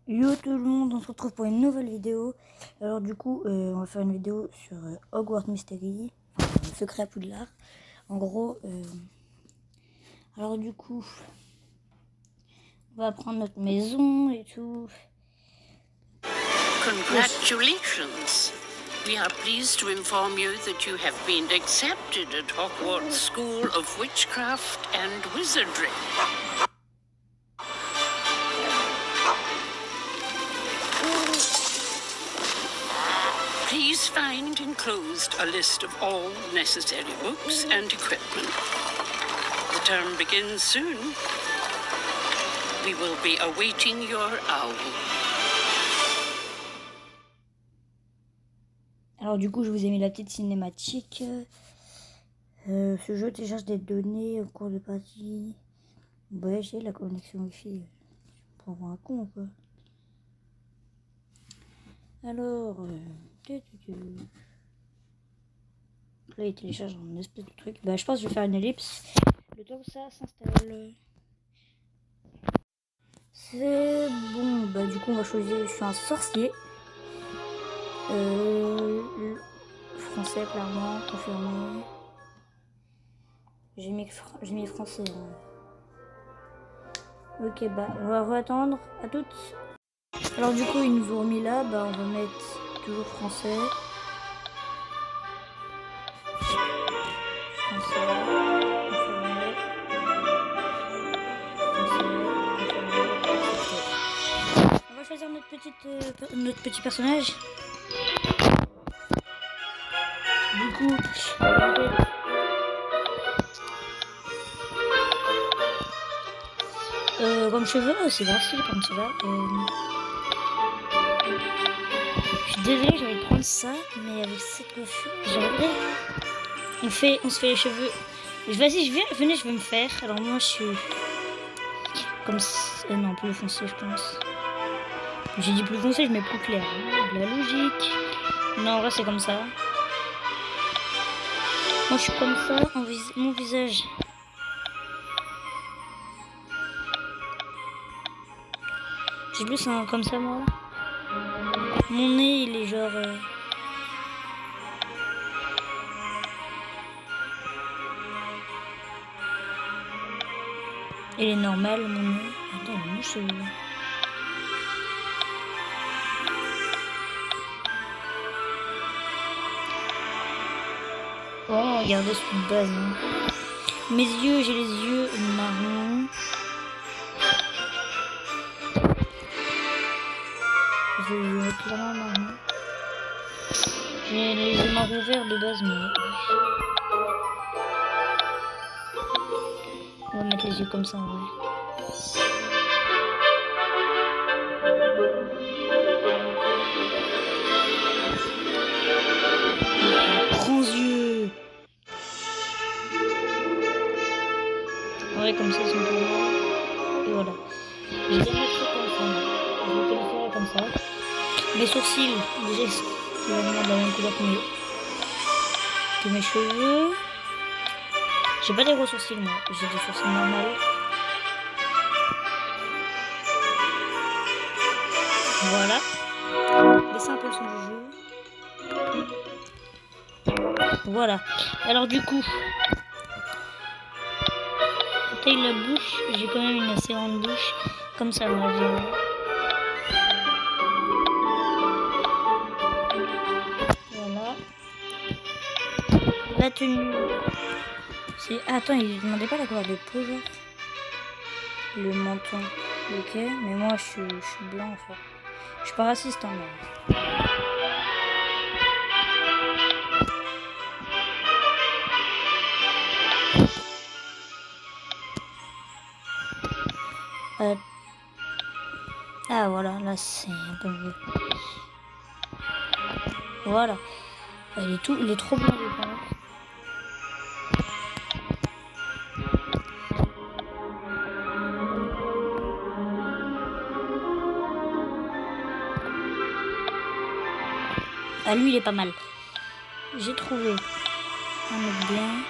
Yo tout le monde, on se retrouve pour une nouvelle vidéo. Alors du coup, on va faire une vidéo sur Hogwarts Mystery, enfin, le secret à Poudlard. En gros, alors du coup, on va prendre notre maison et tout. Congratulations! We are pleased to inform you that you have been accepted at Hogwarts School of Witchcraft and Wizardry. Please find enclosed a list of all necessary books and equipment. The term begins soon. We will be awaiting your owl. Alors du coup, je vous ai mis la petite cinématique. Ce jeu télécharge des données au cours de partie. Ouais, j'ai la connexion Wi-Fi. Pour avoir un con ou quoi. Alors, là il télécharge un espèce de truc. Bah je pense que je vais faire une ellipse. Le temps que ça s'installe. C'est bon, bah du coup on va choisir. Je suis un sorcier. Français clairement, confirmé. J'ai mis français. Hein. Ok, bah on va attendre. À toutes. Alors du coup ils nous ont remis là, bah on va mettre toujours français. On va choisir notre petit personnage. Du coup, comme cheveux, c'est grave stylé comme ça va. Je suis désolée, j'allais prendre ça, mais avec cette coiffure, j'aimerais. On se fait les cheveux. Vas-y, venez, je vais me faire. Alors moi, je suis comme non, plus foncé, je pense. J'ai dit plus foncé, je mets plus clair. De la logique. Non, en vrai, c'est comme ça. Moi, je suis comme ça, mon visage. J'ai plus comme ça, moi. Mon nez, il est genre. Il est normal, mon nez. Attends, il est mouche celui-là. Oh, regardez celui de base. Hein. Mes yeux, j'ai les yeux marrons. J'ai les yeux clairement marrons. J'ai les yeux marron verts de base, mais. On va mettre les yeux comme ça en vrai. Grands yeux. Ouais, comme ça, ils sont pour moi. Et voilà. Je vais les mettre comme ça. Je vais les faire comme ça. Mes sourcils, déjà, ils vont venir de la même couleur que mes cheveux. J'ai pas des gros sourcils, moi. J'ai des sourcils normaux. Voilà. Laissez un peu son jeu. Voilà. Alors du coup, taille la bouche. J'ai quand même une assez grande bouche. Comme ça, moi. Voilà. La tenue. C'est. Attends, il demandait pas la couleur de peau, genre. Le menton. Ok. Mais moi, je suis blanc, en fait. Je suis pas raciste, hein, mais... Ah voilà, là c'est un peu mieux. Voilà. Il est trop blanc, je pense. Ah lui il est pas mal. J'ai trouvé un mec bien.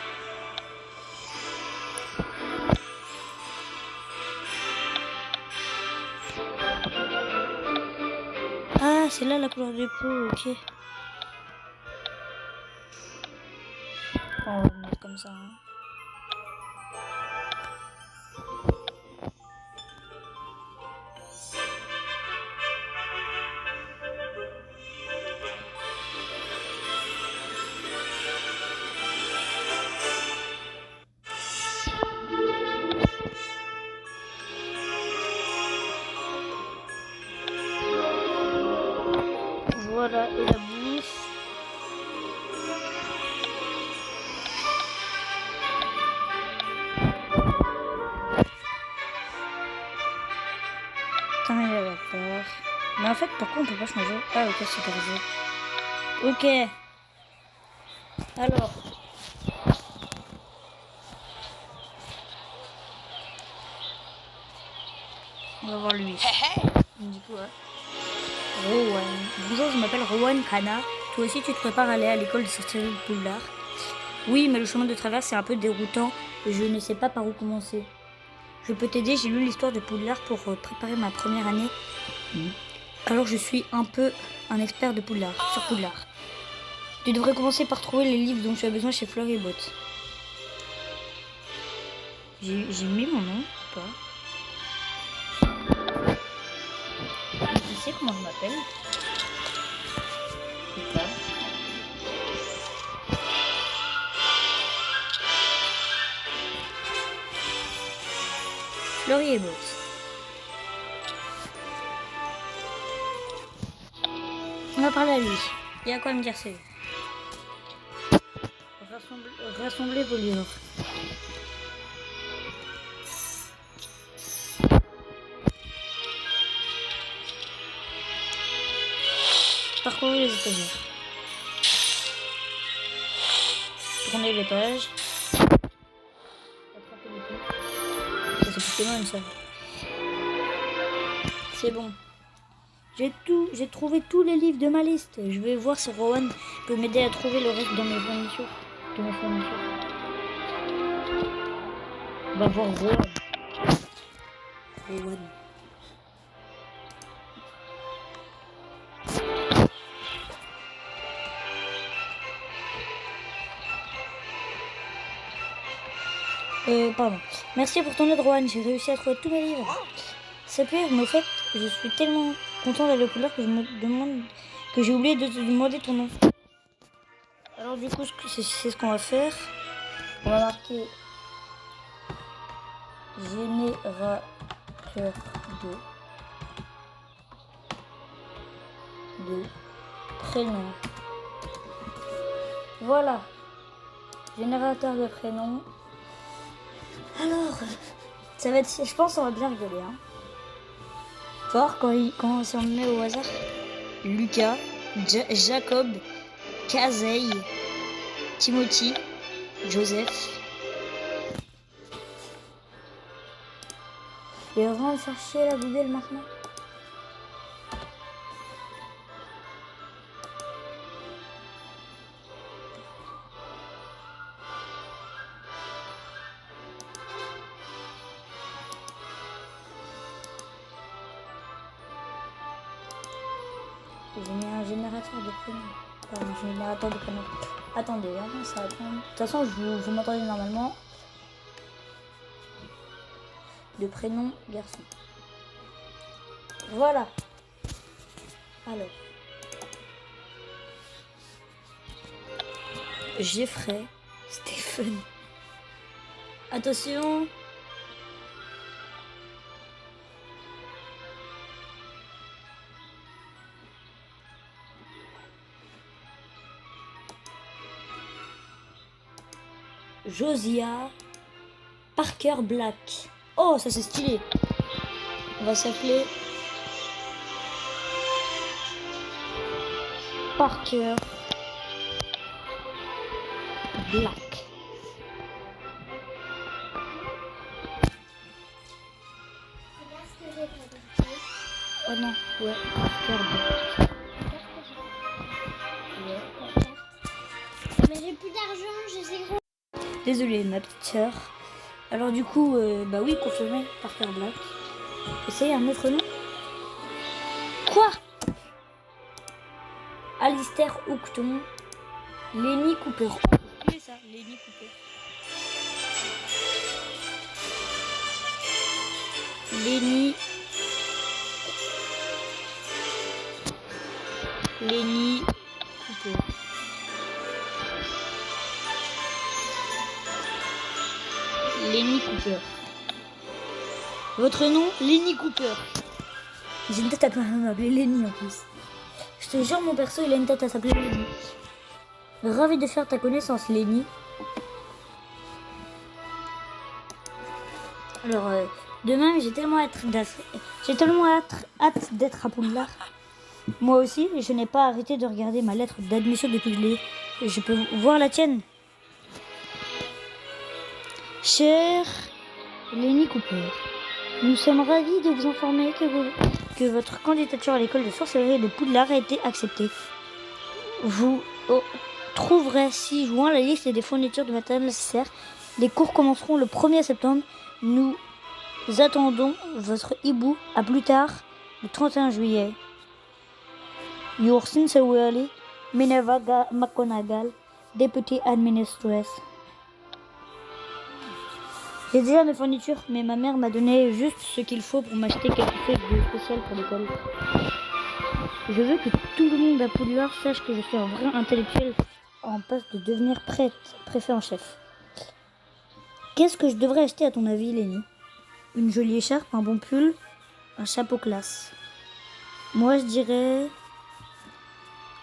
Ah, c'est là la couleur des peaux, ok. On va le mettre comme ça. Hein. Voilà, et la bouffe. Putain, mais elle a peur. Mais en fait, pourquoi on peut pas changer? Ah, ok, c'est autorisé. Ok. Alors. On va voir lui. Du coup, ouais. Rowan. Bonjour, je m'appelle Rowan Kana. Toi aussi, tu te prépares à aller à l'école de sorcellerie de Poudlard? Oui, mais le chemin de traverse est un peu déroutant et je ne sais pas par où commencer. Je peux t'aider, j'ai lu l'histoire de Poudlard pour préparer ma première année. Alors je suis un peu un expert de Poudlard, sur Poudlard. Tu devrais commencer par trouver les livres dont tu as besoin chez Fleur et Botte. J'ai mis mon nom ou pas? Tu sais comment je m'appelle? Ou pas? Fleur et Botte. On va parler à lui. Il y a quoi à me dire, c'est lui. Rassembler vos livres. Parcourir les étagères. Tourner les pages. Attraper les coups. Ça c'est Pokémon ça. C'est bon. J'ai trouvé tous les livres de ma liste. Je vais voir si Rowan peut m'aider à trouver le reste dans mes fournitures. De mes fournitures. On va voir Rowan. Rowan. Pardon. Merci pour ton aide, Rowan. J'ai réussi à trouver tous mes livres. C'est pire, mais au fait, je suis tellement content d'aller au Poudlard que je me demande que j'ai oublié de te demander ton nom. Alors du coup, c'est ce qu'on va faire. On va marquer générateur de prénom. Voilà. Générateur de prénom. Alors, ça va être, je pense, on va bien rigoler. Hein. Fort quand si on le met au hasard. Lucas, Jacob, Kazei, Timothy, Joseph. Il va vraiment me faire chier la Google maintenant. J'ai mis un générateur de prénom. Pardon, un générateur de prénom. Attendez, hein, ça va prendre. De toute façon, vous m'entendez normalement. De prénom garçon. Voilà. Alors. Jeffrey, Stephen. Attention. Josiah Parker Black. Oh, ça c'est stylé. On va s'appeler Parker Black. Oh non, ouais, Parker Black. Mais j'ai plus d'argent, je sais gros. Désolée, ma petite sœur. Alors du coup, bah oui, confirmé, Parker Black. Essayez un autre nom. Quoi? Alistair Houghton, Lenny Cooper. Qui est ça, Lenny Cooper? Lenny Cooper. Lenny Cooper. Votre nom, Lenny Cooper. J'ai une tête à m'appeler Lenny en plus. Je te jure, mon perso, il a une tête à s'appeler Lenny. Ravi de faire ta connaissance, Lenny. Alors, demain, j'ai tellement hâte d'être à Poudlard. Moi aussi, je n'ai pas arrêté de regarder ma lettre d'admission depuis que je peux voir la tienne. Cher Lenny Cooper, nous sommes ravis de vous informer que votre candidature à l'école de sorcellerie de Poudlard a été acceptée. Vous trouverez 6 juin la liste des fournitures de matériel nécessaire. Les cours commenceront le 1er septembre. Nous attendons votre hibou à plus tard, le 31 juillet. Your sincerely, Minerva McGonagall, Deputy Administratress. J'ai déjà mes fournitures, mais ma mère m'a donné juste ce qu'il faut pour m'acheter quelque chose de spécial pour l'école. Je veux que tout le monde à Poudlard sache que je suis un vrai intellectuel en passe de devenir préfet en chef. Qu'est-ce que je devrais acheter à ton avis, Lenny? Une jolie écharpe, un bon pull, un chapeau classe. Moi, je dirais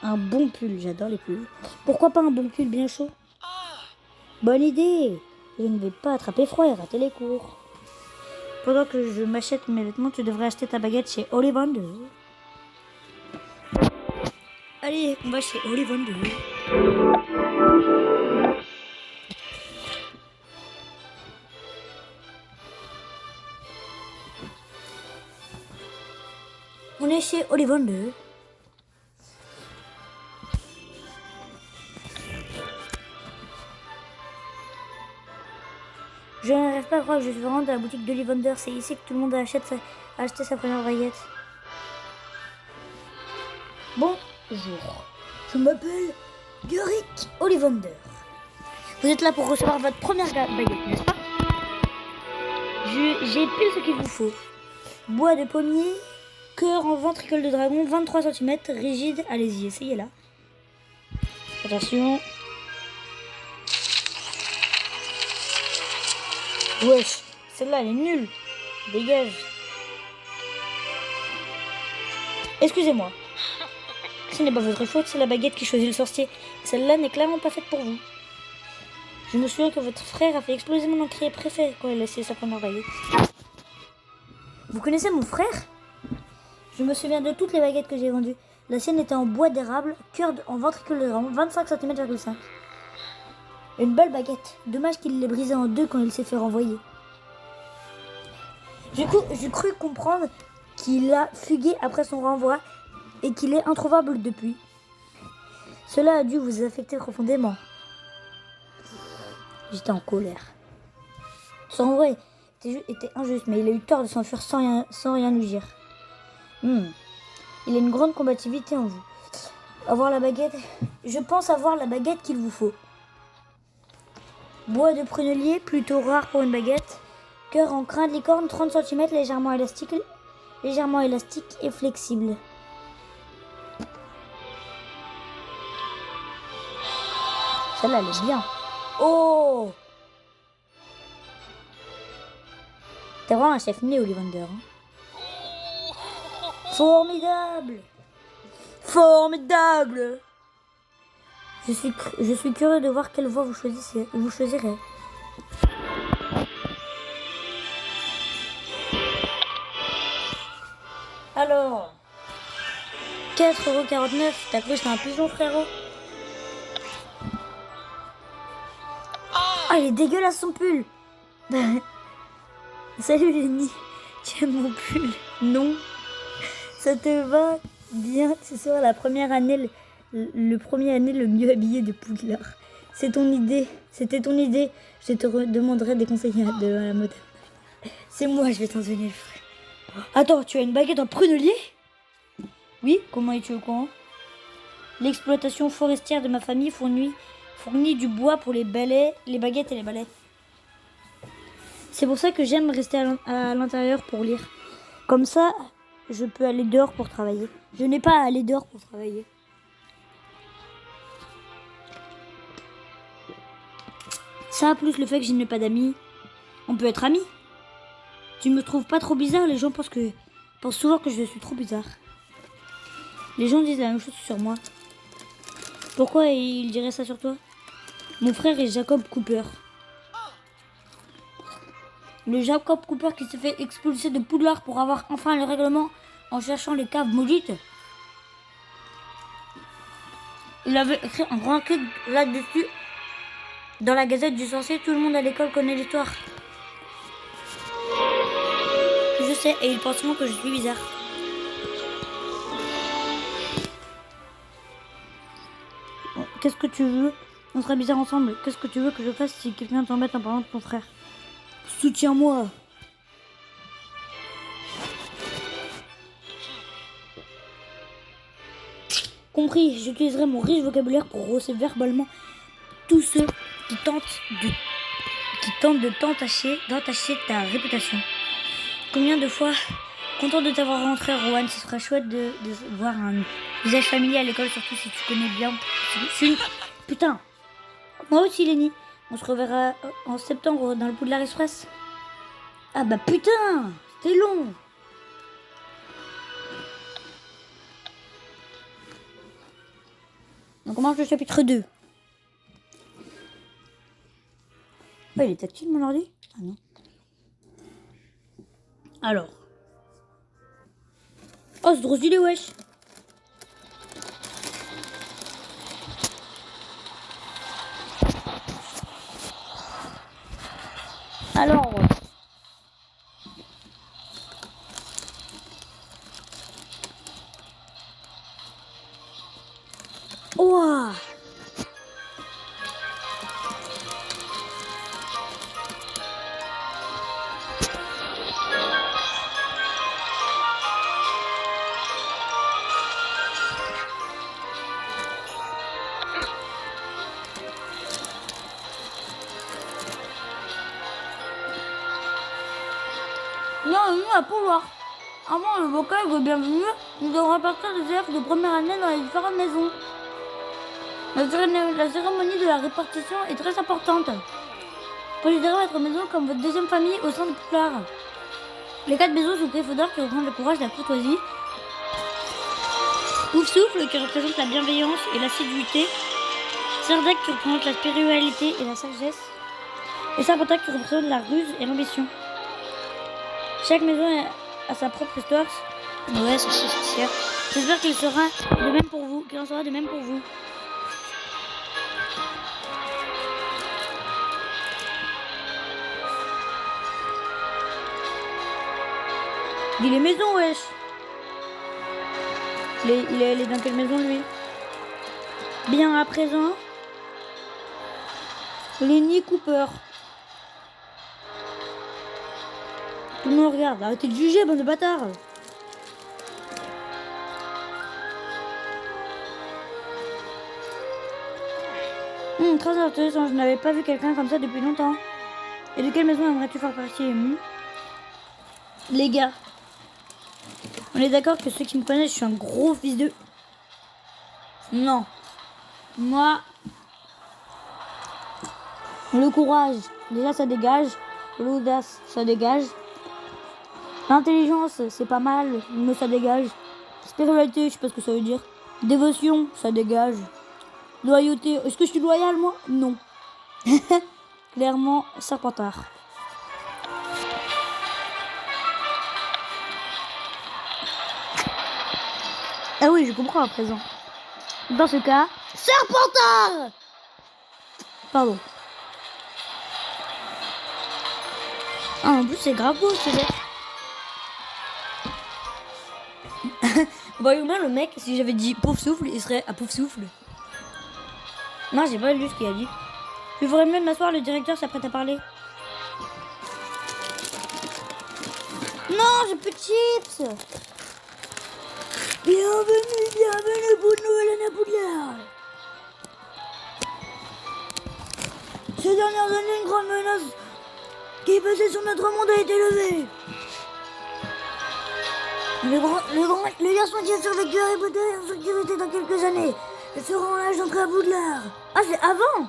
un bon pull. J'adore les pulls. Pourquoi pas un bon pull bien chaud? Bonne idée! Je ne vais pas attraper froid et rater les cours. Pendant que je m'achète mes vêtements, tu devrais acheter ta baguette chez Ollivander. Allez, on va chez Ollivander. On est chez Ollivander. Je n'arrive pas à croire que je suis vraiment dans la boutique d'Ollivander. C'est ici que tout le monde a acheté sa première baguette. Bonjour, je m'appelle Yorick Ollivander. Vous êtes là pour recevoir votre première baguette, n'est-ce pas? J'ai pile ce qu'il vous faut. Bois de pommier, cœur en ventricule de dragon, 23 cm, rigide. Allez-y, essayez-la. Attention. Wesh, celle-là elle est nulle. Dégage. Excusez-moi. Ce n'est pas votre faute, c'est la baguette qui choisit le sorcier. Celle-là n'est clairement pas faite pour vous. Je me souviens que votre frère a fait exploser mon encrier préfet quand il a essayé sa première baguette. Vous connaissez mon frère? Je me souviens de toutes les baguettes que j'ai vendues. La sienne était en bois d'érable, cœur en ventricule de dragon, 25 cm,5. Une belle baguette. Dommage qu'il l'ait brisée en deux quand il s'est fait renvoyer. J'ai cru comprendre qu'il a fugué après son renvoi et qu'il est introuvable depuis. Cela a dû vous affecter profondément. J'étais en colère. Son renvoi était injuste, mais il a eu tort de s'enfuir sans rien lui dire. Il a une grande combativité en vous. Avoir la baguette, je pense avoir la baguette qu'il vous faut. Bois de prunelier, plutôt rare pour une baguette. Cœur en crin de licorne, 30 cm, légèrement élastique et flexible. Celle-là, elle est bien. Oh! T'es vraiment un chef né, Ollivander. Formidable! Formidable! Je suis curieux de voir quelle voie vous choisirez. Alors, 4,49 €. T'as cru que c'était un pigeon, frérot? Ah, il est dégueulasse son pull. Salut Lenny, tu aimes mon pull? Non. Ça te va bien? Ce sera la première année, le premier année le mieux habillé de Poudlard. C'était ton idée. Je te demanderai des conseils de la mode. C'est moi, je vais t'en donner le frère. Attends, tu as une baguette en prunelier? Oui, comment es-tu au courant? l'exploitation forestière de ma famille fournit du bois pour les baguettes et les balais. C'est pour ça que j'aime rester à l'intérieur pour lire. Comme ça, je peux aller dehors pour travailler. Je n'ai pas à aller dehors pour travailler. Ça, plus le fait que je n'ai pas d'amis. On peut être amis. Tu me trouves pas trop bizarre? Les gens pensent souvent que je suis trop bizarre. Les gens disent la même chose sur moi. Pourquoi ils diraient ça sur toi? Mon frère est Jacob Cooper. Le Jacob Cooper qui s'est fait expulser de Poudlard pour avoir enfin le règlement en cherchant les caves maudites. Il avait écrit un grand article là-dessus dans la Gazette du Sorcier. Tout le monde à l'école connaît l'histoire. Je sais, et ils pensent souvent que je suis bizarre. Qu'est-ce que tu veux? On serait bizarre ensemble. Qu'est-ce que tu veux que je fasse si quelqu'un t'embête en parlant de ton frère? Soutiens-moi. Compris, j'utiliserai mon riche vocabulaire pour rosser verbalement tous ceux qui tentent d'entacher ta réputation. Combien de fois, content de t'avoir rentré, Rowan, ce sera chouette de voir un visage familier à l'école, surtout si tu connais bien. Putain, moi aussi, Lenny. On se reverra en septembre dans le Poudlard Express. Ah bah putain, c'était long. On commence le chapitre 2. Oh, il est tactile mon ordi? Ah non. Alors. Oh, c'est trop stylé, wesh. Alors. Ouah. Bienvenue à Poudlard. Avant le vocal de bienvenue, nous devons répartir des élèves de première année dans les différentes maisons. La cérémonie de la répartition est très importante. Considérez votre maison comme votre deuxième famille au sein de Poudlard. Les 4 maisons sont Gryffondor qui représentent le courage et la courtoisie. Poufsouffle qui représente la bienveillance et l'assiduité. Serdac qui représente la spiritualité et la sagesse. Et Serpentard qui représente la ruse et l'ambition. Chaque maison a sa propre histoire. Ouais, c'est sûr. J'espère qu'il sera de même pour vous. Qu'il en sera de même pour vous. Dis les maisons, wesh. Il est dans quelle maison, lui? Bien, à présent, Lenny Cooper. Tout le monde regarde. Arrêtez de juger, bande de bâtards. Très intéressant. Je n'avais pas vu quelqu'un comme ça depuis longtemps. Et de quelle maison aimerais-tu faire partie? Les gars, on est d'accord que ceux qui me connaissent, je suis un gros fils de... Non. Moi, le courage, déjà ça dégage. L'audace, ça dégage. L'intelligence, c'est pas mal, mais ça dégage. Spiritualité, je sais pas ce que ça veut dire. Dévotion, ça dégage. Loyauté, est-ce que je suis loyal, moi? Non. Clairement, Serpentard. Ah oui, je comprends à présent. Dans ce cas, Serpentard! Pardon. Ah, en plus, c'est grave beau, ce mec. Voyons bien le mec, si j'avais dit Poufsouffle, il serait à Poufsouffle. Non, j'ai pas lu ce qu'il a dit. Je ferais mieux de m'asseoir, le directeur s'apprête à parler. Non, j'ai plus de chips. Bienvenue pour Noël à Poudlard. Ces dernières années, une grande menace qui pesait sur notre monde a été levée. Le garçon qui a survécu à Harry Potter est en sécurité dans quelques années. Il sera en âge d'entrer à Poudlard. Ah, c'est avant.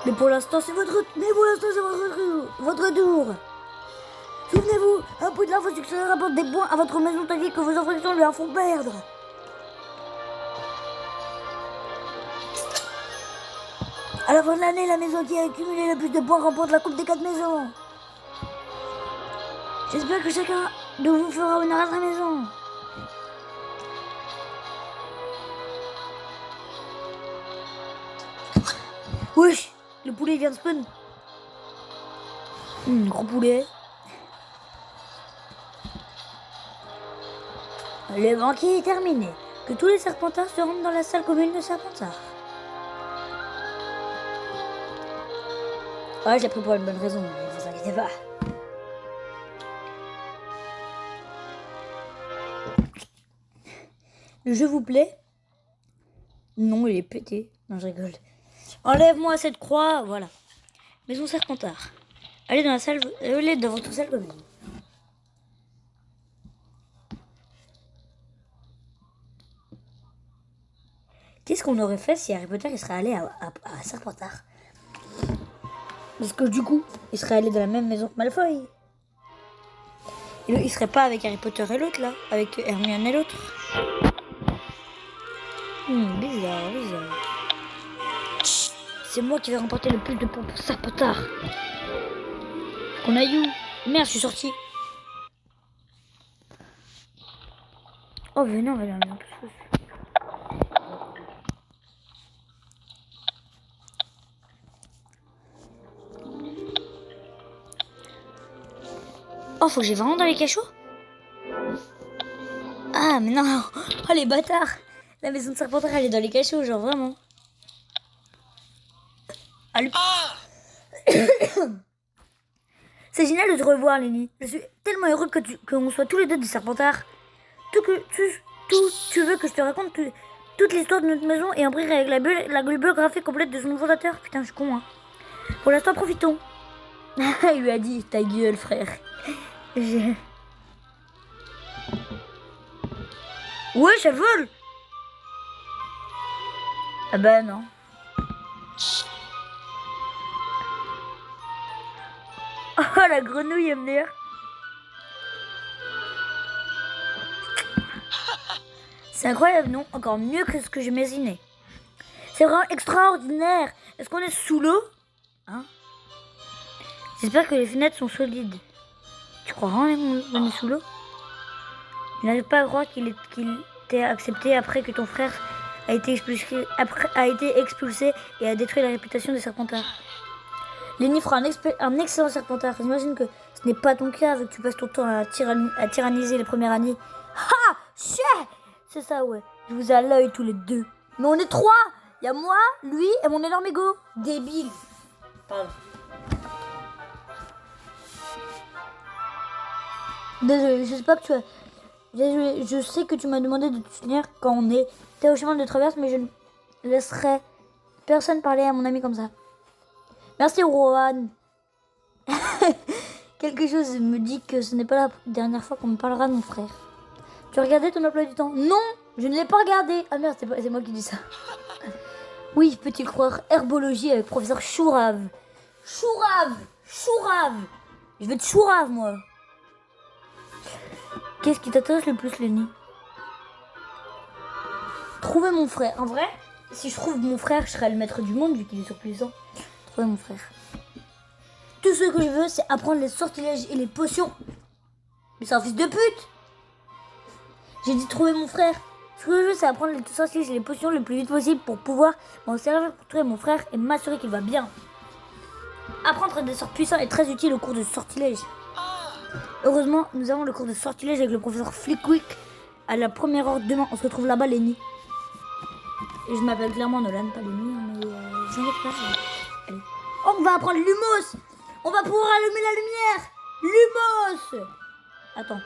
Mais pour l'instant, c'est votre tour. Souvenez-vous, à Poudlard, vos succès rapportent des points à votre maison tandis que vos infractions lui en font perdre. À la fin de l'année, la maison qui a accumulé le plus de points remporte la coupe des 4 maisons. J'espère que chacun de vous fera honneur à sa maison. Wesh, le poulet vient de spawn. Gros poulet. Le banquet est terminé. Que tous les Serpentards se rendent dans la salle commune de Serpentard. Ouais, j'ai pris pour une bonne raison, ne vous inquiétez pas. Le jeu vous plaît? Non, il est pété. Non, je rigole. Enlève-moi cette croix, voilà. Maison Serpentard. Allez dans la salle, allez dans votre salle commune. Qu'est-ce qu'on aurait fait si Harry Potter il serait allé à Serpentard? Parce que du coup, il serait allé dans la même maison que Malfoy. Et il serait pas avec Harry Potter et l'autre là, avec Hermione et l'autre. Bizarre. C'est moi qui vais remporter le plus de points pour Serpentard. Qu'on aille où? Merde, je suis sorti. Oh, mais non, mais là, en plus. Oh, faut que j'aille vraiment dans les cachots? Ah, mais non. Oh, les bâtards. La maison de Serpentard, elle est dans les cachots, genre vraiment. C'est génial de te revoir, Lenny. Je suis tellement heureux qu'on soit tous les deux des Serpentards. Tu veux que je te raconte toute l'histoire de notre maison et en pris avec la biographie complète de son fondateur. Putain, je suis con, hein. Pour l'instant, profitons. Il lui a dit, ta gueule, frère. Ouais, ça vole. Ah bah non. Oh, la grenouille MDR. C'est incroyable, non? Encore mieux que ce que j'imaginais. C'est vraiment extraordinaire. Est-ce qu'on est sous l'eau? Hein? J'espère que les fenêtres sont solides. Tu crois vraiment qu'on est sous l'eau? Je n'arrive pas à croire qu'il t'ait accepté après que ton frère a été expulsé et a détruit la réputation des Serpentards. Lenny fera un excellent Serpentard. J'imagine que ce n'est pas ton cas, vu que tu passes ton temps à tyranniser les premières années. Ha! Chais! C'est ça, ouais. Je vous ai à l'œil tous les deux. Mais on est 3! Il y a moi, lui et mon énorme ego. Débile. Pardon. Désolé, je sais pas que tu as... Désolé, je sais que tu m'as demandé de te soutenir quand on était au chemin de traverse, mais je ne laisserai personne parler à mon ami comme ça. Merci, Rohan. Quelque chose me dit que ce n'est pas la dernière fois qu'on me parlera de mon frère. Tu as regardé ton emploi du temps? Non, je ne l'ai pas regardé. Ah merde, c'est moi qui dis ça. Oui, peux-tu croire, herbologie avec professeur Chourave. Chourave. Je vais te Chourave, moi. Qu'est-ce qui t'intéresse le plus, Lenny? Trouver mon frère. En vrai, si je trouve mon frère, je serai le maître du monde vu qu'il est surpuissant. Trouver mon frère. Tout ce que je veux, c'est apprendre les sortilèges et les potions. Mais c'est un fils de pute. J'ai dit trouver mon frère. Ce que je veux, c'est apprendre les sortilèges et les potions le plus vite possible pour pouvoir m'en servir pour trouver mon frère et m'assurer qu'il va bien. Apprendre des sorts puissants est très utile au cours de sortilèges. Heureusement, nous avons le cours de sortilège avec le professeur Flickwick à la première heure demain. On se retrouve là-bas, Lenny. Et je m'appelle clairement Nolan, pas Lenny, mais j'inquiète pas. Allez. Oh, on va apprendre Lumos. On va pouvoir allumer la lumière. Lumos. Attends.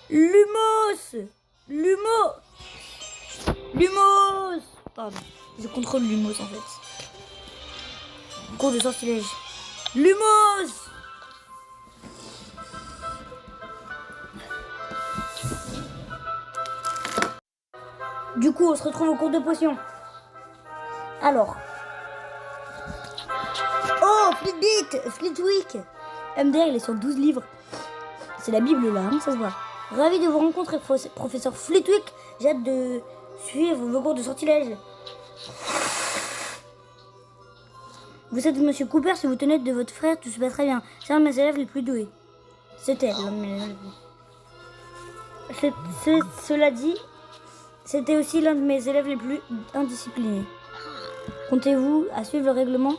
Lumos. Pardon. Je contrôle Lumos en fait. Cours de sortilège. Lumos. Du coup, on se retrouve au cours de potion. Alors. Oh, Flitwick. MDR, il est sur 12 livres. C'est la Bible là, hein, ça se voit. Ravi de vous rencontrer, professeur Flitwick. J'ai hâte de suivre vos cours de sortilège. Vous êtes Monsieur Cooper, si vous tenez de votre frère, tout se passe très bien. C'est un de mes élèves les plus doués. C'était l'un de mes élèves. Cela dit, c'était aussi l'un de mes élèves les plus indisciplinés. Comptez-vous à suivre le règlement?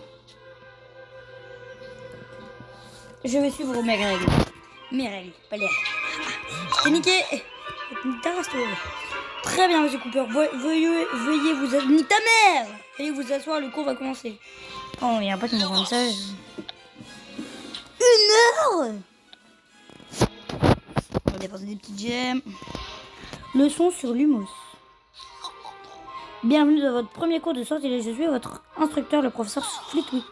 Je vais suivre mes règles. Mes règles, pas les règles. T'es niqué. Très bien, Monsieur Cooper. Veuillez vous asseoir. Nique ta mère. Veuillez vous asseoir, le cours va commencer. Oh, il y a un pote qui m'envoie un message. 1 heure. On va dépenser des petites gemmes. Leçon sur Lumos. Bienvenue dans votre premier cours de sortilège. Je suis votre instructeur, le professeur Flitwick.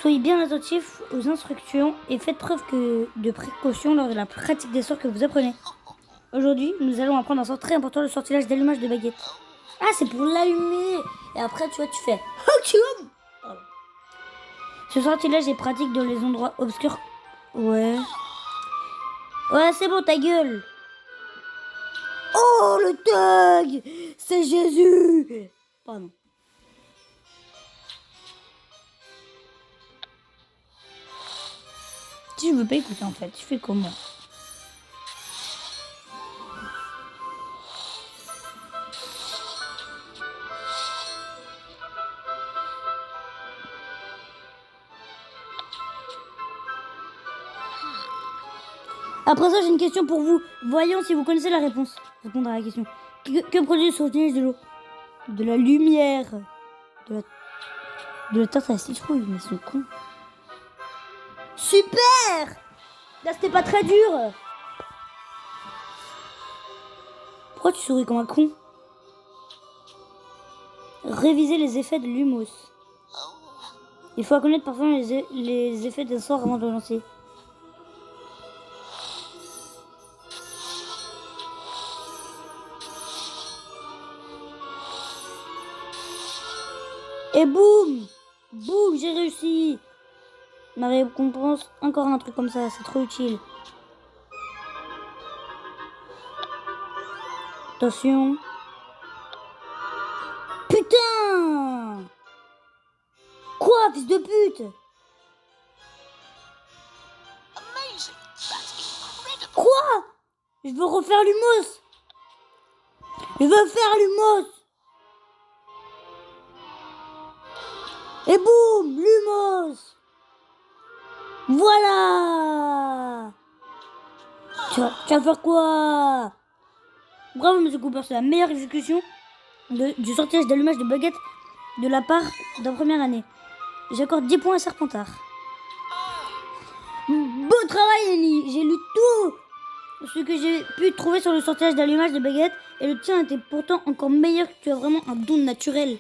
Soyez bien attentifs aux instructions et faites preuve de précaution lors de la pratique des sorts que vous apprenez. Aujourd'hui, nous allons apprendre un sort très important, le sortilège d'allumage de baguette. Ah, c'est pour l'allumer. Et après, tu vois, tu fais... Ce sortilège est pratique dans les endroits obscurs. Ouais, c'est bon, ta gueule. Oh, le thug. C'est Jésus. Pardon. Si je veux pas écouter en fait, je fais comment? Après ça, j'ai une question pour vous. Voyons si vous connaissez la réponse. Répondre à la question. Que produit le sortilège de l'eau? De la lumière. De la tarte à la citrouille. Mais ils sont cons. Super! Là, c'était pas très dur. Pourquoi tu souris comme un con? Réviser les effets de Lumos. Il faut connaître parfois les effets d'un sort avant de le lancer. Et boum! Boum, j'ai réussi! Ma récompense, encore un truc comme ça, c'est trop utile. Attention. Putain! Quoi, fils de pute? Quoi? Je veux refaire Lumos! Je veux faire Lumos! Et boum, Lumos! Voilà! Tu vas faire quoi? Bravo, Monsieur Cooper, c'est la meilleure exécution du sortilège d'allumage de baguette de la part d'un première année. J'accorde 10 points à Serpentard. Beau travail, Annie! J'ai lu tout ce que j'ai pu trouver sur le sortilège d'allumage de baguette et le tien était pourtant encore meilleur. Tu as vraiment un don naturel.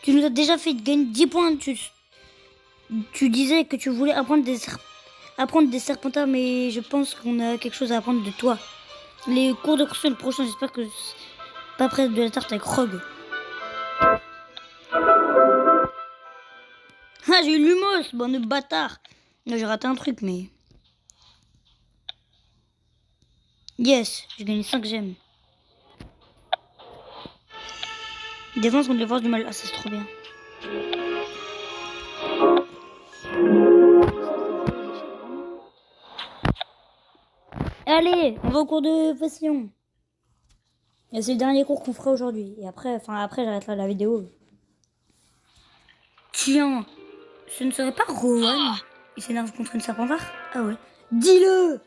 Tu nous as déjà fait gagner 10 points. Tu disais que tu voulais apprendre des serpentards, mais je pense qu'on a quelque chose à apprendre de toi. Les cours de construction le prochain, j'espère que c'est pas près de la tarte avec Rogue. Ah, j'ai eu Lumos, bande de bâtard. Là, j'ai raté un truc, mais... Yes, j'ai gagné 5 gemmes. Défense contre les forces du mal. Ah, ça c'est trop bien. Allez, on va au cours de potion. Et c'est le dernier cours qu'on fera aujourd'hui. Et après, j'arrêterai la vidéo. Tiens, ce ne serait pas Rowan? Il s'énerve contre une serpentard? Ah ouais. Dis-le!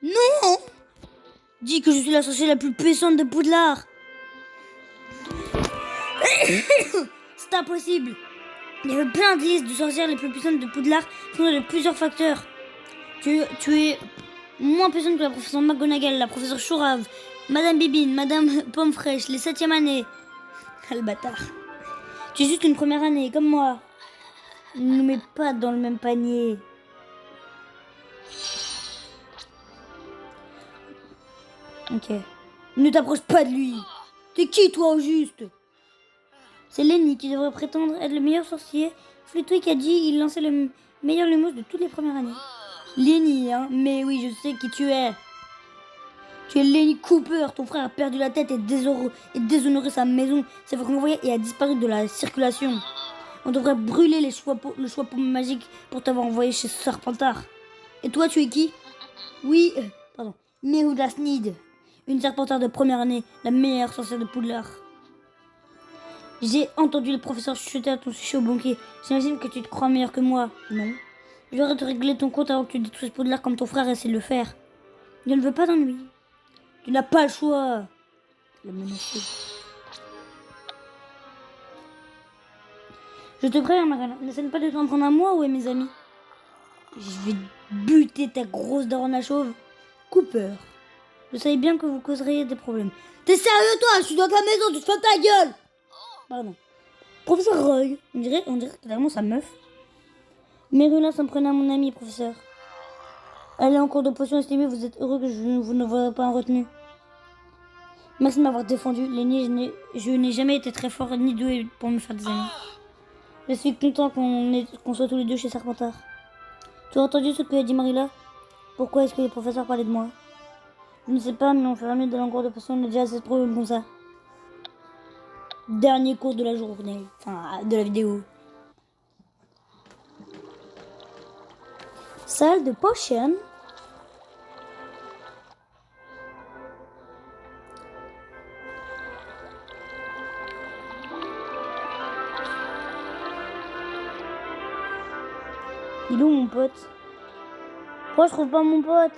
Non! Dis que je suis la sorcière la plus puissante de Poudlard. C'est impossible. Il y avait plein de listes de sorcières les plus puissantes de Poudlard fondées de plusieurs facteurs. Tu es moins puissante que la professeure McGonagall, la professeure Chourave, Madame Bibine, Madame Pomme Fraîche, les 7e années. Ah, le bâtard. Tu es juste une première année, comme moi. Ne nous mets pas dans le même panier. Ok. Ne t'approche pas de lui. T'es qui, toi, au juste? C'est Lenny qui devrait prétendre être le meilleur sorcier. Flitwick a dit qu'il lançait le meilleur Lumos de toutes les premières années. Lenny, hein? Mais oui, je sais qui tu es. Tu es Lenny Cooper. Ton frère a perdu la tête et déshonoré sa maison. S'est fait renvoyer et a disparu de la circulation. On devrait brûler le choix magique pour t'avoir envoyé chez Serpentard. Et toi, tu es qui? Oui, pardon. Méhouda Sneed. Une Serpentard de première année, la meilleure sorcière de Poudlard. J'ai entendu le professeur chuchoter à ton sujet au banquier. J'imagine que tu te crois meilleur que moi. Non. Je devrais te régler ton compte avant que tu détruises Poudlard comme ton frère essaie de le faire. Je ne veux pas d'ennui. Tu n'as pas le choix. Le menacer. Je te préviens, Marina. N'essaie pas de t'en prendre à moi ou à mes amis. Je vais buter ta grosse daronne à chauve. Cooper. Je savais bien que vous causeriez des problèmes. T'es sérieux, toi? Je suis dans ta maison, tu te fais ta gueule. Pardon. Professeur Roy. On dirait clairement sa meuf. Merula s'en prenait à mon ami, professeur. Allez en cours de potion estimée, vous êtes heureux que vous ne voyez pas en retenue. Merci de m'avoir défendu. Lenny, je n'ai jamais été très fort ni doué pour me faire des amis. Je suis content qu'on soit tous les deux chez Serpentard. Tu as entendu ce que a dit Marilla? Pourquoi est-ce que les professeurs parlaient de moi? Je ne sais pas, mais on fait mieux d'aller en cours de potion, on a déjà assez de problèmes comme ça. Dernier cours de la journée. Enfin, de la vidéo. Salle de potion. Il est où mon pote? Pourquoi je trouve pas mon pote?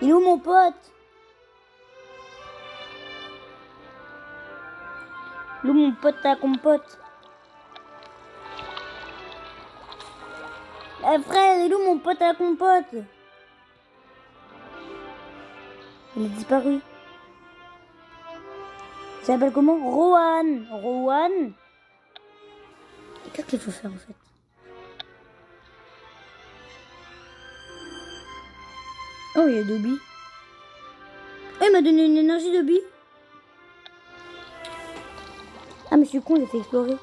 Il est où mon pote? Il est où mon pote ta compote? Eh frère, il est où mon pote à la compote? Il a disparu. Il s'appelle comment? Rohan. Rohan? Qu'est-ce qu'il faut faire en fait? Oh, il y a Dobby. Oh, il m'a donné une énergie Dobby. Ah, mais je suis con, j'ai fait explorer.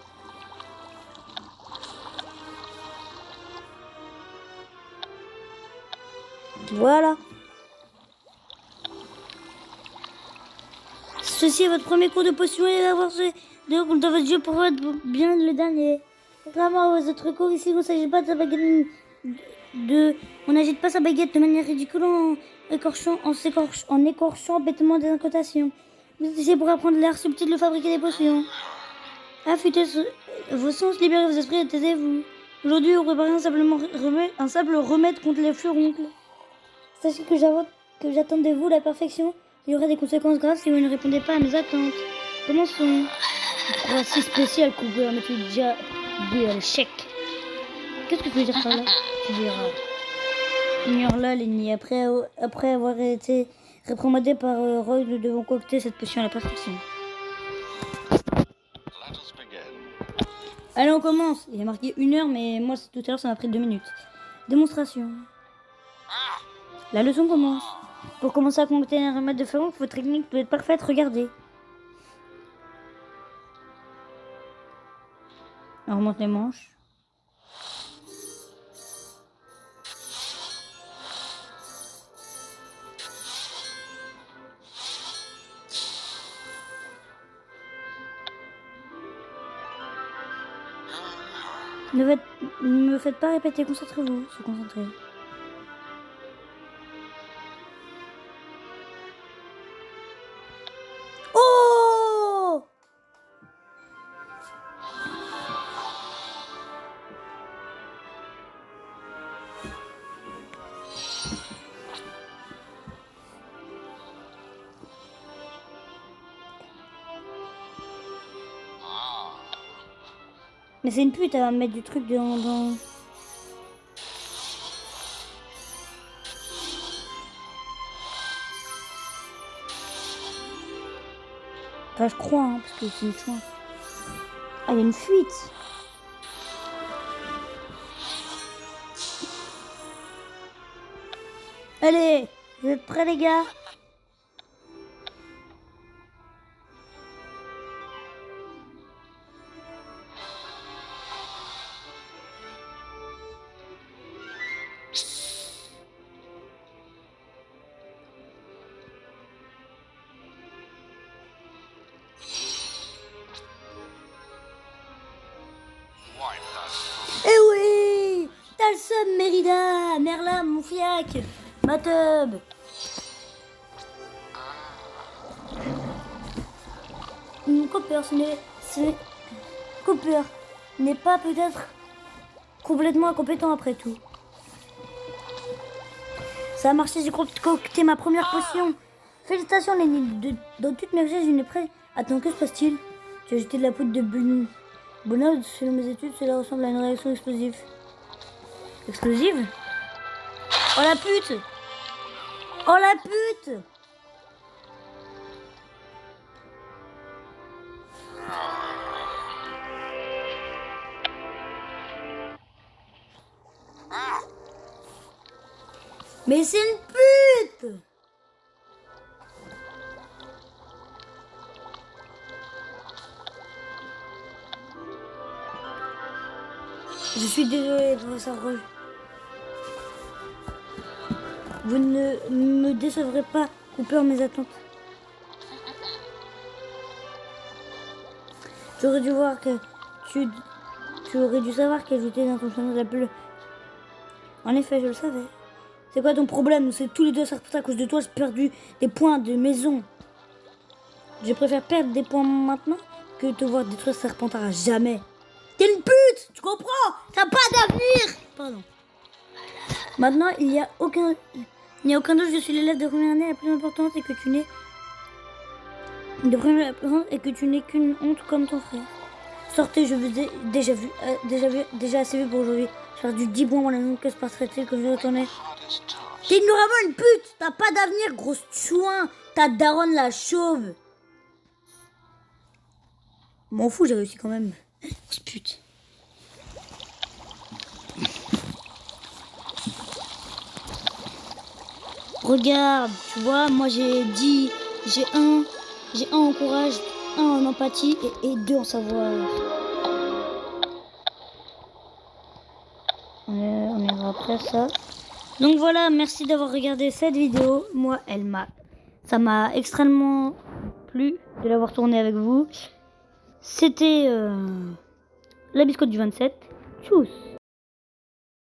Voilà. Ceci est votre premier cours de potion et d'avoir ce dans votre jeu pour être bien le dernier. Contrairement aux autres cours ici, on ne s'agit pas de sa baguette on n'agite pas sa baguette de manière ridicule en écorchant bêtement des incantations. Vous êtes ici pour apprendre l'art subtil de fabriquer des potions. Affûtez vos sens, libérez vos esprits et taisez-vous. Aujourd'hui, on prépare un simple remède contre les furoncles. Sachez que j'attends de vous la perfection. Il y aura des conséquences graves si vous ne répondez pas à mes attentes. Commençons. C'est si spécial, Cooper, mais tu es déjà B à l'échec. Qu'est-ce que tu veux dire par là? Tu diras. Ignore-la, Lenny. Après avoir été réprimandé par Roy, nous devons concocter cette potion à la perfection. Allez, on commence. Il y a marqué 1 heure, mais moi, tout à l'heure, ça m'a pris 2 minutes. Démonstration. La leçon commence. Pour commencer à concocter un remède de furuncle, votre technique doit être parfaite. Regardez. On remonte les manches. Ne me faites pas répéter, concentrez-vous. Se concentrer. Oh! Mais c'est une pute, elle va me mettre du truc dans... Enfin, je crois, hein, parce que c'est une chouin. Ah, il y a une fuite. Allez, vous êtes prêts, les gars? Eh oui! T'as le seum, Mérida! Merlin, mon fiac! Ma teub! Cooper, Cooper n'est pas peut-être complètement incompétent après tout. Ça a marché, j'ai concocté ma première potion. Félicitations, Lenny. Dans toutes mes recherches, je n'ai prêt. Attends, que se passe-t-il? Tu as jeté de la poudre de Bonald. Selon mes études, cela ressemble à une réaction explosive. Explosive? Oh la pute! Oh la pute! Mais c'est une pute! Je suis désolée, professeur Roy. Vous ne me décevrez pas, Cooper, mes attentes. J'aurais dû voir que tu aurais dû savoir qu'ajouter dans ton chemin de la bulle. En effet, je le savais. C'est quoi ton problème? C'est tous les deux serpentins à cause de toi, j'ai perdu des points de maison. Je préfère perdre des points maintenant que te voir détruire Serpentard à jamais. T'es une pute, tu comprends? T'as pas d'avenir. Pardon. Maintenant, il n'y a aucun doute, je suis l'élève de première année la plus importante et que tu n'es qu'une honte comme ton frère. Sortez, je vous ai déjà assez vu pour aujourd'hui. J'ai perdu 10 points dans la maison, que se passerait-il que je retournais? T'es vraiment une pute. T'as pas d'avenir, grosse chouin. Ta daronne la chauve. M'en fous, j'ai réussi quand même. Grosse pute. Regarde, tu vois, moi j'ai 10, j'ai un en courage, 1 en empathie et 2 en savoir. On ira après ça. Donc voilà, merci d'avoir regardé cette vidéo. Moi, ça m'a extrêmement plu de l'avoir tournée avec vous. C'était la biscotte du 27. Tchuss.